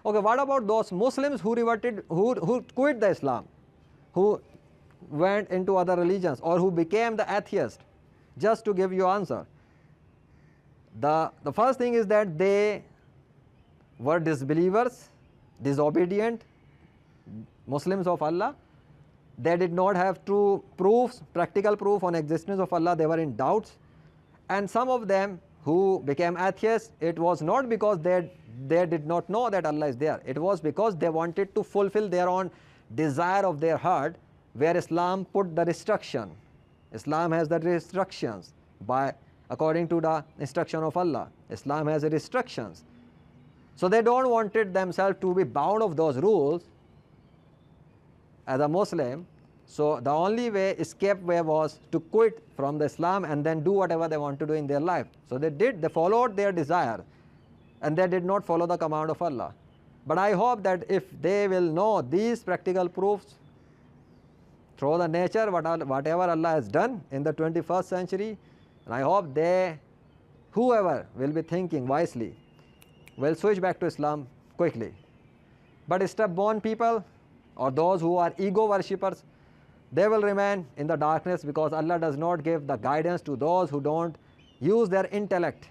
Okay, what about those Muslims who reverted, who quit the Islam, who went into other religions, or who became the atheist? Just to give you answer, the first thing is that they were disbelievers, disobedient Muslims of Allah. They did not have true proofs, practical proof on existence of Allah. They were in doubts. And some of them who became atheists, it was not because they did not know that Allah is there. It was because they wanted to fulfill their own desire of their heart, where Islam put the restriction. Islam has the restrictions according to the instruction of Allah. Islam has restrictions. So they don't wanted themselves to be bound of those rules as a Muslim. So the only way, escape way, was to quit from the Islam and then do whatever they want to do in their life. So they followed their desire, and they did not follow the command of Allah. But I hope that if they will know these practical proofs through the nature, whatever Allah has done in the 21st century, and I hope whoever will be thinking wisely, will switch back to Islam quickly. But stubborn people, or those who are ego worshippers, they will remain in the darkness, because Allah does not give the guidance to those who don't use their intellect